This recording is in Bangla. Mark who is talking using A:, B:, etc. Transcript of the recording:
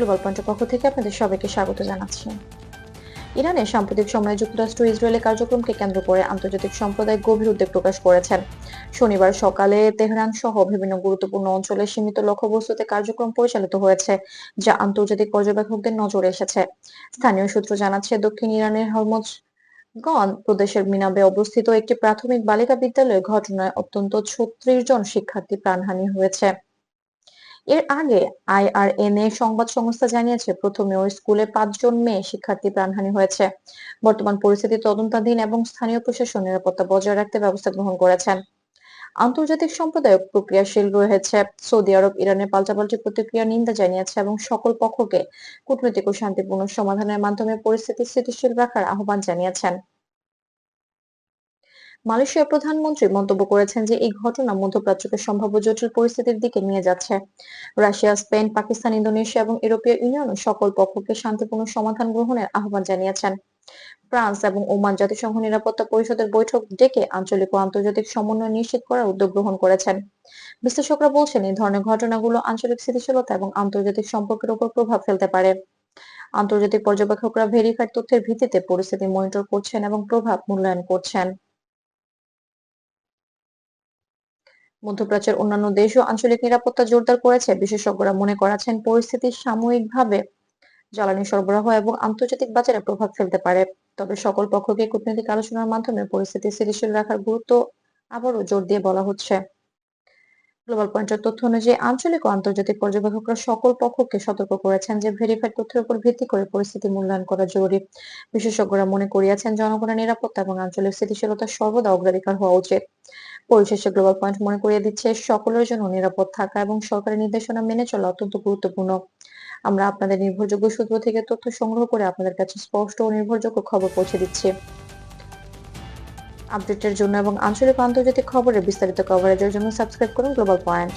A: গ্লোবাল পয়েন্টের পক্ষ থেকে আপনাদের সবাইকে স্বাগত জানাচ্ছি। ইরানের সাম্প্রতিক সময়ে যুক্তরাষ্ট্র ইসরায়েলের কার্যক্রমকে কেন্দ্র করে আন্তর্জাতিক সম্প্রদায় গভীর উদ্বেগ প্রকাশ করেছেন। শনিবার সকালে তেহরান সহ বিভিন্ন গুরুত্বপূর্ণ অঞ্চলে সীমিত লক্ষ্যবস্তুতে কার্যক্রম পরিচালিত হয়েছে, যা আন্তর্জাতিক পর্যবেক্ষকদের নজরে এসেছে। স্থানীয় সূত্র জানাচ্ছে, দক্ষিণ ইরানের হরমোজগন প্রদেশের মিনাবে অবস্থিত একটি প্রাথমিক বালিকা বিদ্যালয়ের ঘটনায় অন্তত ৩৬ জন শিক্ষার্থী প্রাণহানি হয়েছে। এর আগে আইআরএনএ সংবাদ সংস্থা জানিয়েছে, প্রথমে ওই স্কুলে ৫ জন মেয়ে শিক্ষার্থী প্রাণহানি হয়েছে। বর্তমান পরিস্থিতি তদন্তাধীন এবং স্থানীয় প্রশাসন নিরাপত্তা বজায় রাখতে ব্যবস্থা গ্রহণ করেছেন। আন্তর্জাতিক সম্প্রদায় প্রক্রিয়াশীল রয়েছে। সৌদি আরব ইরানের পাল্টাপাল্টি প্রতিক্রিয়ার নিন্দা জানিয়েছে এবং সকল পক্ষকে কূটনৈতিক ও শান্তিপূর্ণ সমাধানের মাধ্যমে পরিস্থিতি স্থিতিশীল রাখার আহ্বান জানিয়েছেন। মালয়েশিয়ার প্রধানমন্ত্রী মন্তব্য করেছেন যে এই ঘটনা মধ্যপ্রাচ্যকে সম্ভাব্য জটিল পরিস্থিতির দিকে নিয়ে যাচ্ছে। রাশিয়া, স্পেন, পাকিস্তান, ইন্দোনেশিয়া এবং ইউরোপীয় ইউনিয়নও সকল পক্ষকে শান্তিপূর্ণ সমাধান গ্রহণের আহ্বান জানিয়েছেন। ফ্রান্স এবং ওমান জাতিসংঘ নিরাপত্তা পরিষদের বৈঠক ডেকে আঞ্চলিক ও আন্তর্জাতিক সমন্বয় নিশ্চিত করার উদ্যোগ গ্রহণ করেছেন। বিশ্লেষকরা বলছেন, এই ধরনের ঘটনাগুলো আঞ্চলিক স্থিতিশীলতা এবং আন্তর্জাতিক সম্পর্কের উপর প্রভাব ফেলতে পারে। আন্তর্জাতিক পর্যবেক্ষকরা ভেরিফাইড তথ্যের ভিত্তিতে পরিস্থিতি মনিটর করছেন এবং প্রভাব মূল্যায়ন করছেন। মধ্যপ্রাচ্যের অন্যান্য দেশও আঞ্চলিক নিরাপত্তা জোরদার করেছে। বিশেষজ্ঞরা মনে করেছেন, পরিস্থিতি সাময়িকভাবে জ্বালানি সরবরাহ এবং আন্তর্জাতিক বাজারে প্রভাব ফেলতে পারে। তবে সকল পক্ষকে কূটনৈতিক আলোচনার মাধ্যমে পরিস্থিতি স্থিতিশীল রাখার গুরুত্ব আবারও জোর দিয়ে বলা হচ্ছে। গ্লোবাল পয়েন্টের তথ্য অনুযায়ী আঞ্চলিক ও আন্তর্জাতিক পর্যবেক্ষকরা সকল পক্ষকে সতর্ক করেছেন যে ভেরিফাইড তথ্যের উপর ভিত্তি করে পরিস্থিতি মূল্যায়ন করা জরুরি। বিশেষজ্ঞরা মনে করিয়েছেন, জনগণের নিরাপত্তা এবং আঞ্চলিক স্থিতিশীলতা সর্বদা অগ্রাধিকার হওয়া উচিত। পরিশেষে গ্লোবাল পয়েন্ট মনে করিয়ে দিচ্ছে, সকলের জন্য নিরাপদ থাকা এবং সরকারি নির্দেশনা মেনে চলা অত্যন্ত গুরুত্বপূর্ণ। আমরা আপনাদের নির্ভরযোগ্য সূত্র থেকে তথ্য সংগ্রহ করে আপনাদের কাছে স্পষ্ট ও নির্ভরযোগ্য খবর পৌঁছে দিচ্ছি। আপডেটের জন্য এবং আঞ্চলিক ও আন্তর্জাতিক খবরের বিস্তারিত কভারেজের জন্য সাবস্ক্রাইব করুন গ্লোবাল পয়েন্ট।